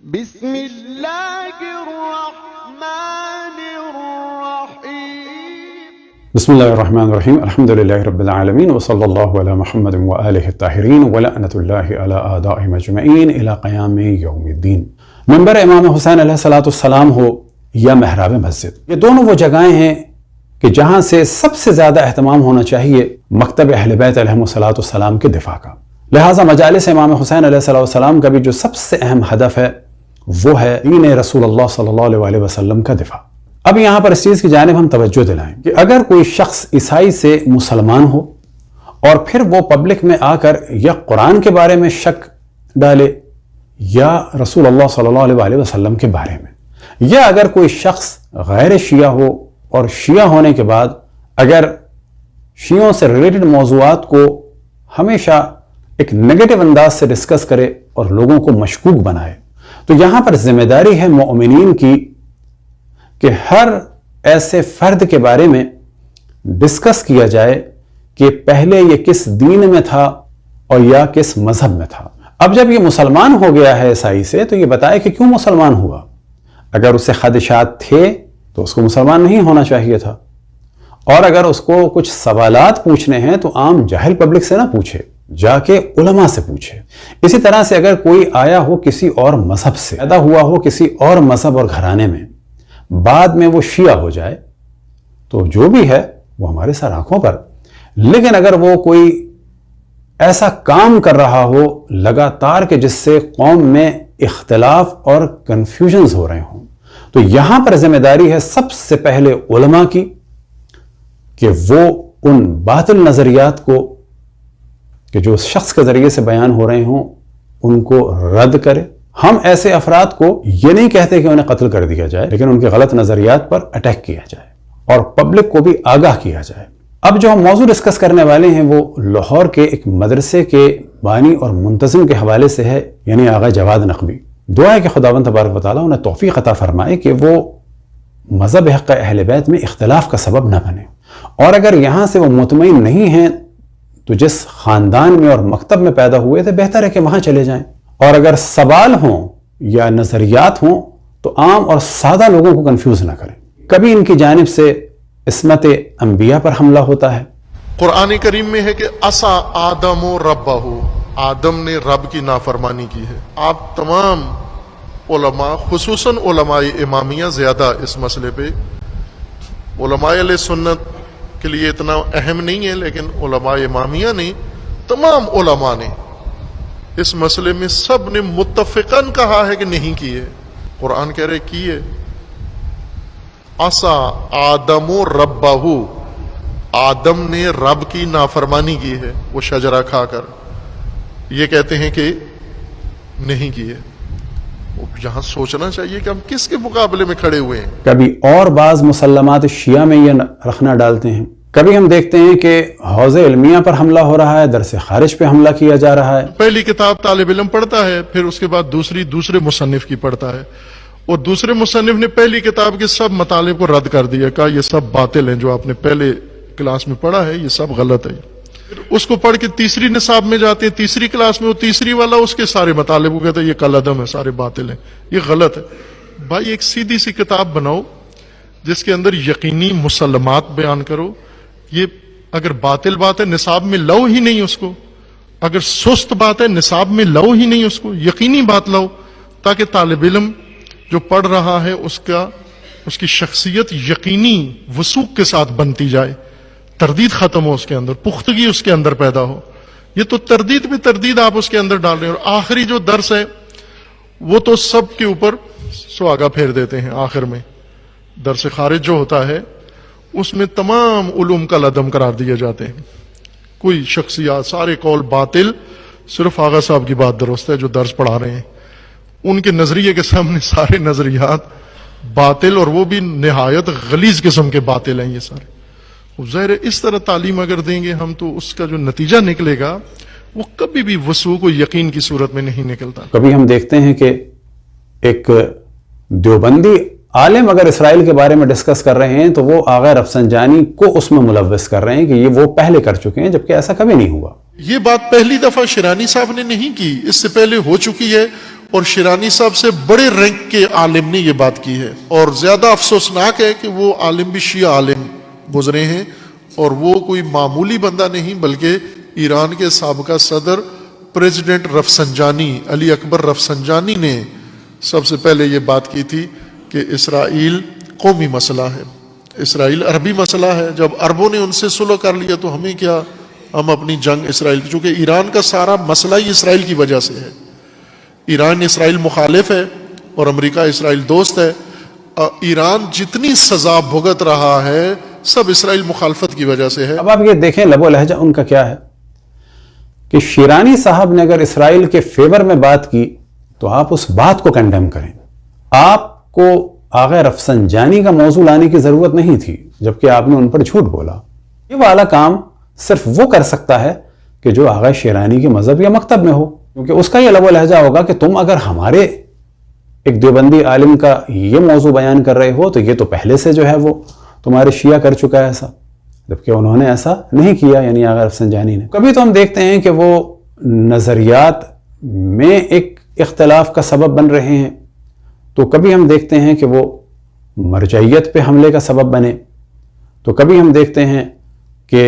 بسم اللہ الرحمن الرحیم بسم اللہ الرحمن الرحیم الحمدللہ رب العالمین وصلی اللہ علی محمد وآلہ الطاہرین ولعنۃ اللہ علی اعدائهم اجمعین الی قیام یوم الدین۔ منبر امام حسین علیہ السلام ہو یا محراب مسجد، یہ دونوں وہ جگہیں ہیں کہ جہاں سے سب سے زیادہ اہتمام ہونا چاہیے مکتب اہل بیت علیہم السلام کے دفاع کا۔ لہٰذا مجالس امام حسین علیہ السلام کا بھی جو سب سے اہم ہدف ہے وہ ہے دین رسول اللہ صلی اللہ علیہ وسلم کا دفاع۔ اب یہاں پر اس چیز کی جانب ہم توجہ دلائیں کہ اگر کوئی شخص عیسائی سے مسلمان ہو اور پھر وہ پبلک میں آ کر یا قرآن کے بارے میں شک ڈالے یا رسول اللہ صلی اللہ علیہ وسلم کے بارے میں، یا اگر کوئی شخص غیر شیعہ ہو اور شیعہ ہونے کے بعد اگر شیعوں سے ریلیٹڈ موضوعات کو ہمیشہ ایک نیگیٹو انداز سے ڈسکس کرے اور لوگوں کو مشکوک بنائے، تو یہاں پر ذمہ داری ہے مومنین کی کہ ہر ایسے فرد کے بارے میں ڈسکس کیا جائے کہ پہلے یہ کس دین میں تھا اور یا کس مذہب میں تھا۔ اب جب یہ مسلمان ہو گیا ہے عیسائی سے تو یہ بتائے کہ کیوں مسلمان ہوا۔ اگر اسے خدشات تھے تو اس کو مسلمان نہیں ہونا چاہیے تھا، اور اگر اس کو کچھ سوالات پوچھنے ہیں تو عام جاہل پبلک سے نہ پوچھے، جا کے علماء سے پوچھے۔ اسی طرح سے اگر کوئی آیا ہو کسی اور مذہب سے، پیدا ہوا ہو کسی اور مذہب اور گھرانے میں، بعد میں وہ شیعہ ہو جائے تو جو بھی ہے وہ ہمارے سر آنکھوں پر، لیکن اگر وہ کوئی ایسا کام کر رہا ہو لگاتار کہ جس سے قوم میں اختلاف اور کنفیوژنز ہو رہے ہوں، تو یہاں پر ذمہ داری ہے سب سے پہلے علماء کی کہ وہ ان باطل نظریات کو کہ جو اس شخص کے ذریعے سے بیان ہو رہے ہوں ان کو رد کرے۔ ہم ایسے افراد کو یہ نہیں کہتے کہ انہیں قتل کر دیا جائے، لیکن ان کے غلط نظریات پر اٹیک کیا جائے اور پبلک کو بھی آگاہ کیا جائے۔ اب جو ہم موضوع ڈسکس کرنے والے ہیں وہ لاہور کے ایک مدرسے کے بانی اور منتظم کے حوالے سے ہے، یعنی آغا جواد نقوی۔ دعا ہے کہ خداوند تبارک و تعالیٰ انہیں توفیق عطا فرمائے کہ وہ مذہب حق اہل بیت میں اختلاف کا سبب نہ بنے، اور اگر یہاں سے وہ مطمئن نہیں ہیں تو جس خاندان میں اور مکتب میں پیدا ہوئے تھے بہتر ہے کہ وہاں چلے جائیں، اور اگر سوال ہوں یا نظریات ہوں تو عام اور سادہ لوگوں کو کنفیوز نہ کریں۔ کبھی ان کی جانب سے عصمت انبیاء پر حملہ ہوتا ہے۔ قرآن کریم میں ہے کہ عصا آدم و ربہ، آدم نے رب کی نافرمانی کی ہے۔ آپ تمام علماء، خصوصاً علماء امامیہ زیادہ اس مسئلے پہ، علماء علیہ سنت کے لیے اتنا اہم نہیں ہے، لیکن علماء امامیہ نے، تمام علماء نے اس مسئلے میں سب نے متفقاً کہا ہے کہ نہیں کیے۔ قرآن کہہ رہے کیے۔ عصا آدم و ربہ، آدم نے رب کی نافرمانی کی ہے وہ شجرہ کھا کر، یہ کہتے ہیں کہ نہیں کیے۔ یہاں سوچنا چاہیے کہ ہم کس کے مقابلے میں کھڑے ہوئے ہیں۔ کبھی اور بعض مسلمات شیعہ میں یہ رکھنا ڈالتے ہیں، کبھی ہم دیکھتے ہیں کہ حوض علمیہ پر حملہ ہو رہا ہے، درس خارج پہ حملہ کیا جا رہا ہے۔ پہلی کتاب طالب علم پڑھتا ہے، پھر اس کے بعد دوسرے مصنف کی پڑھتا ہے، اور دوسرے مصنف نے پہلی کتاب کے سب مطالب کو رد کر دیا، کہا یہ سب باطل ہیں، جو آپ نے پہلے کلاس میں پڑھا ہے یہ سب غلط ہے۔ اس کو پڑھ کے تیسری نصاب میں جاتے ہیں، تیسری کلاس میں وہ تیسری والا اس کے سارے مطالب کو کہتا ہے یہ کالعدم ہے، سارے باطل ہیں، یہ غلط ہے۔ بھائی ایک سیدھی سی کتاب بناؤ جس کے اندر یقینی مسلمات بیان کرو۔ یہ اگر باطل بات ہے نصاب میں لاؤ ہی نہیں اس کو، اگر سست بات ہے نصاب میں لاؤ ہی نہیں اس کو، یقینی بات لاؤ، تاکہ طالب علم جو پڑھ رہا ہے اس کی شخصیت یقینی وثوق کے ساتھ بنتی جائے، تردید ختم ہو اس کے اندر، پختگی اس کے اندر پیدا ہو۔ یہ تو تردید پہ تردید آپ اس کے اندر ڈال رہے ہیں، اور آخری جو درس ہے وہ تو سب کے اوپر سواگا پھیر دیتے ہیں۔ آخر میں درس خارج جو ہوتا ہے اس میں تمام علوم کا لدم قرار دیے جاتے ہیں، کوئی شخصیات، سارے قول باطل، صرف آغا صاحب کی بات درست ہے جو درس پڑھا رہے ہیں، ان کے نظریے کے سامنے سارے نظریات باطل، اور وہ بھی نہایت غلیظ قسم کے باطل ہیں یہ سارے۔ ظاہر ہے اس طرح تعلیم اگر دیں گے ہم تو اس کا جو نتیجہ نکلے گا وہ کبھی بھی وثوق و یقین کی صورت میں نہیں نکلتا۔ کبھی ہم دیکھتے ہیں کہ ایک دیوبندی عالم اگر اسرائیل کے بارے میں ڈسکس کر رہے ہیں تو وہ آغا رفسنجانی کو اس میں ملوث کر رہے ہیں کہ یہ وہ پہلے کر چکے ہیں، جبکہ ایسا کبھی نہیں ہوا۔ یہ بات پہلی دفعہ شیرانی صاحب نے نہیں کی، اس سے پہلے ہو چکی ہے، اور شیرانی صاحب سے بڑے رینک کے عالم نے یہ بات کی ہے، اور زیادہ افسوسناک ہے کہ وہ عالم بھی شیعہ عالم گزرے ہیں، اور وہ کوئی معمولی بندہ نہیں بلکہ ایران کے سابقہ صدر پریزیڈنٹ رفسنجانی، علی اکبر رفسنجانی نے سب سے پہلے یہ بات کی تھی کہ اسرائیل قومی مسئلہ ہے، اسرائیل عربی مسئلہ ہے، جب عربوں نے ان سے صلح کر لیا تو ہمیں کیا، ہم اپنی جنگ اسرائیل کی، چونکہ ایران کا سارا مسئلہ ہی اسرائیل کی وجہ سے ہے، ایران اسرائیل مخالف ہے اور امریکہ اسرائیل دوست ہے، ایران جتنی سزا بھگت رہا ہے سب اسرائیل مخالفت کی وجہ سے ہے۔ اب آپ یہ دیکھیں لب و لہجہ ان کا کیا ہے کہ شیرانی صاحب نے اگر اسرائیل کے فیور میں بات کی تو آپ اس بات کو کنڈیم کریں، آپ کو آغا رفسنجانی کا موضوع لانے کی ضرورت نہیں تھی جبکہ آپ نے ان پر جھوٹ بولا۔ یہ والا کام صرف وہ کر سکتا ہے کہ جو آغا شیرانی کے مذہب یا مکتب میں ہو، کیونکہ اس کا یہ لب و لہجہ ہوگا کہ تم اگر ہمارے ایک دیوبندی عالم کا یہ موضوع بیان کر رہے ہو تو یہ تو پہلے سے جو ہے وہ تمہارے شیعہ کر چکا ہے ایسا، جبکہ انہوں نے ایسا نہیں کیا، یعنی آغا رفسنجانی نے۔ کبھی تو ہم دیکھتے ہیں کہ وہ نظریات میں ایک اختلاف کا سبب بن رہے ہیں، تو کبھی ہم دیکھتے ہیں کہ وہ مرجعیت پہ حملے کا سبب بنے، تو کبھی ہم دیکھتے ہیں کہ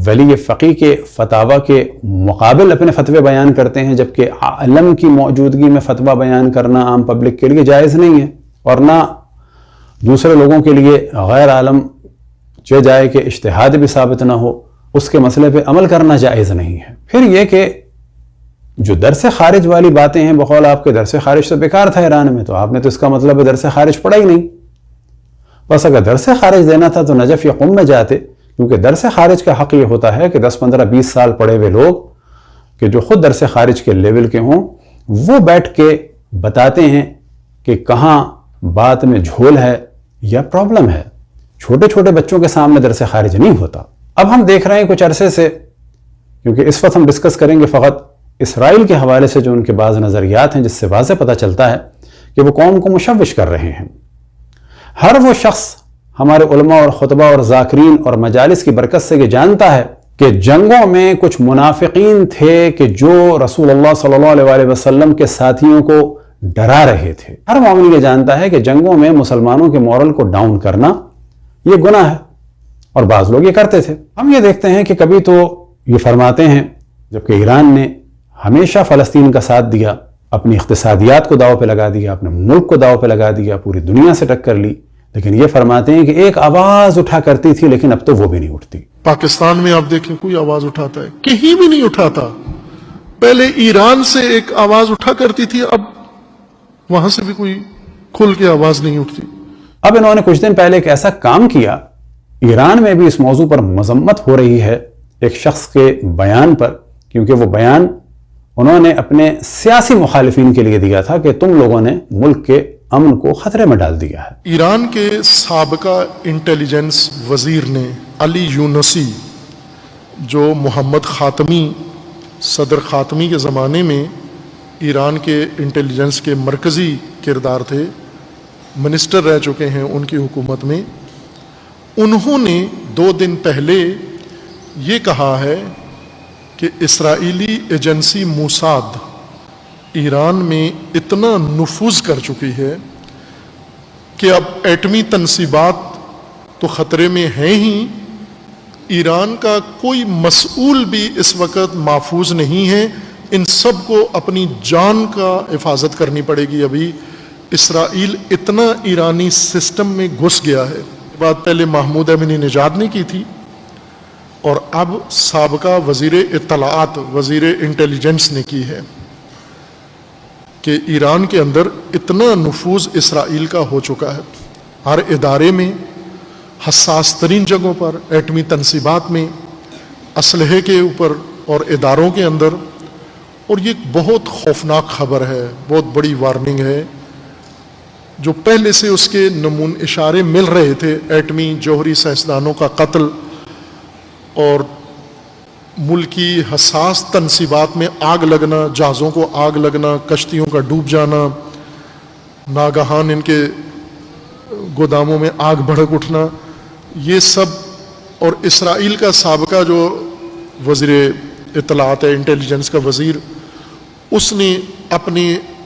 ولی فقی کے فتاوی کے مقابل اپنے فتوے بیان کرتے ہیں، جبکہ عالم کی موجودگی میں فتویٰ بیان کرنا عام پبلک کے لیے جائز نہیں ہے، اور نہ دوسرے لوگوں کے لیے غیر عالم چہ جائے کہ اجتہاد بھی ثابت نہ ہو اس کے مسئلے پہ عمل کرنا جائز نہیں ہے۔ پھر یہ کہ جو درس خارج والی باتیں ہیں، بقول آپ کے درس خارج تو بیکار تھا ایران میں، تو آپ نے تو اس کا مطلب ہے درس خارج پڑھا ہی نہیں۔ بس اگر درس خارج دینا تھا تو نجف یا قم میں جاتے، کیونکہ درس خارج کا حق یہ ہوتا ہے کہ 10 15 20 سال پڑھے ہوئے لوگ کہ جو خود درس خارج کے لیول کے ہوں وہ بیٹھ کے بتاتے ہیں کہ کہاں بات میں جھول ہے یا پرابلم ہے۔ چھوٹے چھوٹے بچوں کے سامنے درس خارج نہیں ہوتا۔ اب ہم دیکھ رہے ہیں کچھ عرصے سے، کیونکہ اس وقت ہم ڈسکس کریں گے فقط اسرائیل کے حوالے سے جو ان کے بعض نظریات ہیں، جس سے واضح پتہ چلتا ہے کہ وہ قوم کو مشوش کر رہے ہیں۔ ہر وہ شخص ہمارے علماء اور خطبہ اور ذاکرین اور مجالس کی برکت سے یہ جانتا ہے کہ جنگوں میں کچھ منافقین تھے کہ جو رسول اللہ صلی اللہ علیہ وسلم کے ساتھیوں کو ڈرا رہے تھے۔ ہر مومن یہ جانتا ہے کہ جنگوں میں مسلمانوں کے مورل کو ڈاؤن کرنا یہ گناہ ہے، اور بعض لوگ یہ کرتے تھے۔ ہم یہ دیکھتے ہیں کہ کبھی تو یہ فرماتے ہیں، جبکہ ایران نے ہمیشہ فلسطین کا ساتھ دیا، اپنی اقتصادیات کو داؤ پہ لگا دیا، اپنے ملک کو داؤ پہ لگا دیا، پوری دنیا سے ٹکر لی، لیکن یہ فرماتے ہیں کہ ایک آواز اٹھا کرتی تھی لیکن اب تو وہ بھی نہیں اٹھتی۔ پاکستان میں آپ دیکھیں کوئی آواز اٹھاتا ہے؟ کہیں بھی نہیں اٹھاتا۔ پہلے ایران سے ایک آواز اٹھا کرتی تھی، اب وہاں سے بھی کوئی کھل کے آواز نہیں اٹھتی۔ اب انہوں نے کچھ دن پہلے ایک ایسا کام کیا، ایران میں بھی اس موضوع پر مذمت ہو رہی ہے ایک شخص کے بیان پر، کیونکہ وہ بیان انہوں نے اپنے سیاسی مخالفین کے لیے دیا تھا کہ تم لوگوں نے ملک کے امن کو خطرے میں ڈال دیا ہے۔ ایران کے سابقہ انٹیلیجنس وزیر نے، علی یونسی، جو محمد خاتمی، صدر خاتمی کے زمانے میں ایران کے انٹیلیجنس کے مرکزی کردار تھے، منسٹر رہ چکے ہیں ان کی حکومت میں، انہوں نے 2 دن پہلے یہ کہا ہے کہ اسرائیلی ایجنسی موساد ایران میں اتنا نفوذ کر چکی ہے کہ اب ایٹمی تنصیبات تو خطرے میں ہیں ہی، ایران کا کوئی مسئول بھی اس وقت محفوظ نہیں ہے، ان سب کو اپنی جان کا حفاظت کرنی پڑے گی۔ ابھی اسرائیل اتنا ایرانی سسٹم میں گھس گیا ہے۔ بات پہلے محمود امینی نژاد نے کی تھی، اور اب سابقہ وزیر اطلاعات، وزیر انٹیلیجنس نے کی ہے کہ ایران کے اندر اتنا نفوذ اسرائیل کا ہو چکا ہے، ہر ادارے میں، حساس ترین جگہوں پر، ایٹمی تنصیبات میں، اسلحے کے اوپر اور اداروں کے اندر، اور یہ بہت خوفناک خبر ہے، بہت بڑی وارننگ ہے۔ جو پہلے سے اس کے نمون اشارے مل رہے تھے، ایٹمی جوہری سائنسدانوں کا قتل اور ملکی حساس تنصیبات میں آگ لگنا، جہازوں کو آگ لگنا، کشتیوں کا ڈوب جانا، ناگہان ان کے گوداموں میں آگ بھڑک اٹھنا، یہ سب، اور اسرائیل کا سابقہ جو وزیر اطلاعات ہے، انٹیلیجنس کا وزیر، اس نے اپنے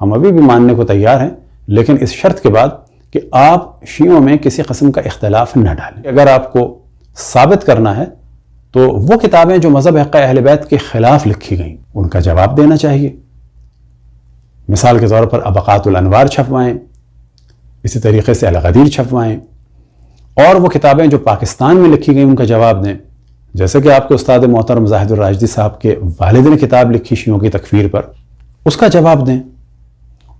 ہم ابھی بھی ماننے کو تیار ہیں، لیکن اس شرط کے بعد کہ آپ شیعوں میں کسی قسم کا اختلاف نہ ڈالیں۔ اگر آپ کو ثابت کرنا ہے تو وہ کتابیں جو مذہب حق اہل بیت کے خلاف لکھی گئیں ان کا جواب دینا چاہیے۔ مثال کے طور پر ابقات الانوار چھپوائیں، اسی طریقے سے الغدیر چھپوائیں، اور وہ کتابیں جو پاکستان میں لکھی گئیں ان کا جواب دیں، جیسے کہ آپ کے استاد محترم زاہد الراشدی صاحب کے والد نے کتاب لکھی شیعوں کی تکفیر پر، اس کا جواب دیں۔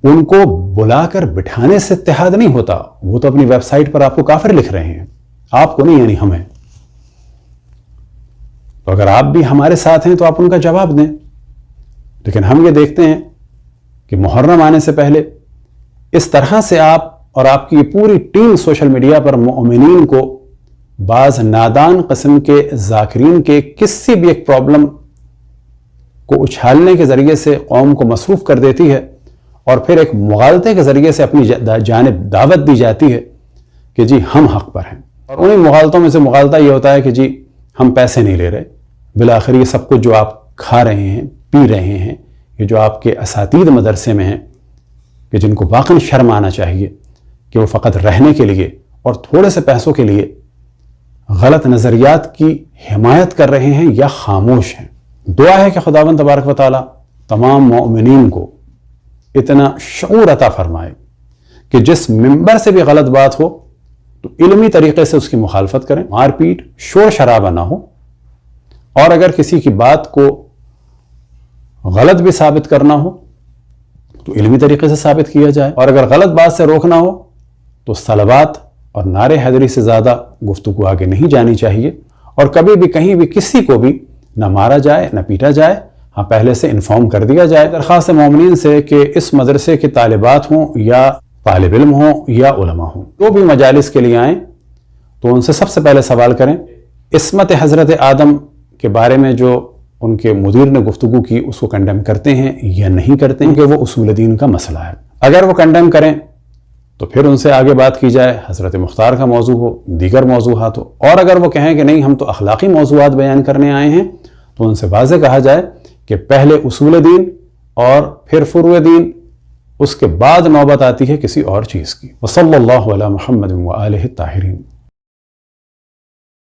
ان کو بلا کر بٹھانے سے اتحاد نہیں ہوتا، وہ تو اپنی ویب سائٹ پر آپ کو کافر لکھ رہے ہیں، آپ کو نہیں، یعنی ہمیں۔ تو اگر آپ بھی ہمارے ساتھ ہیں تو آپ ان کا جواب دیں۔ لیکن ہم یہ دیکھتے ہیں کہ محرم آنے سے پہلے اس طرح سے آپ اور آپ کی پوری ٹیم سوشل میڈیا پر مومنین کو بعض نادان قسم کے ذاکرین کے کسی بھی ایک پرابلم کو اچھالنے کے ذریعے سے قوم کو مصروف کر دیتی ہے، اور پھر ایک مغالطے کے ذریعے سے اپنی جانب دعوت دی جاتی ہے کہ جی ہم حق پر ہیں۔ اور انہیں مغالطوں میں سے مغالطہ یہ ہوتا ہے کہ جی ہم پیسے نہیں لے رہے، بالآخر یہ سب کچھ جو آپ کھا رہے ہیں، پی رہے ہیں، یہ جو آپ کے اساتید مدرسے میں ہیں کہ جن کو واقعی شرم آنا چاہیے کہ وہ فقط رہنے کے لیے اور تھوڑے سے پیسوں کے لیے غلط نظریات کی حمایت کر رہے ہیں یا خاموش ہیں۔ دعا ہے کہ خداوند تبارک و تعالی تمام مومنین کو اتنا شعور عطا فرمائے کہ جس ممبر سے بھی غلط بات ہو تو علمی طریقے سے اس کی مخالفت کریں، مار پیٹ شور شرابہ نہ ہو، اور اگر کسی کی بات کو غلط بھی ثابت کرنا ہو تو علمی طریقے سے ثابت کیا جائے، اور اگر غلط بات سے روکنا ہو تو صلوات اور نعرے حیدری سے زیادہ گفتگو آگے نہیں جانی چاہیے، اور کبھی بھی کہیں بھی کسی کو بھی نہ مارا جائے نہ پیٹا جائے، ہاں پہلے سے انفارم کر دیا جائے۔ درخواست مومنین سے کہ اس مدرسے کے طالبات ہوں یا طالب علم ہوں یا علماء ہوں، جو بھی مجالس کے لیے آئیں تو ان سے سب سے پہلے سوال کریں عصمت حضرت آدم کے بارے میں جو ان کے مدیر نے گفتگو کی اس کو کنڈیم کرتے ہیں یا نہیں کرتے ہیں، کہ وہ اصول دین کا مسئلہ ہے۔ اگر وہ کنڈیم کریں تو پھر ان سے آگے بات کی جائے، حضرت مختار کا موضوع ہو، دیگر موضوعات ہو، اور اگر وہ کہیں کہ نہیں ہم تو اخلاقی موضوعات بیان کرنے آئے ہیں تو ان سے واضح کہا جائے کہ پہلے اصول دین اور پھر فروع دین، اس کے بعد نوبت آتی ہے کسی اور چیز کی۔ وصلی اللہ علی محمد وآلہ الطاہرین۔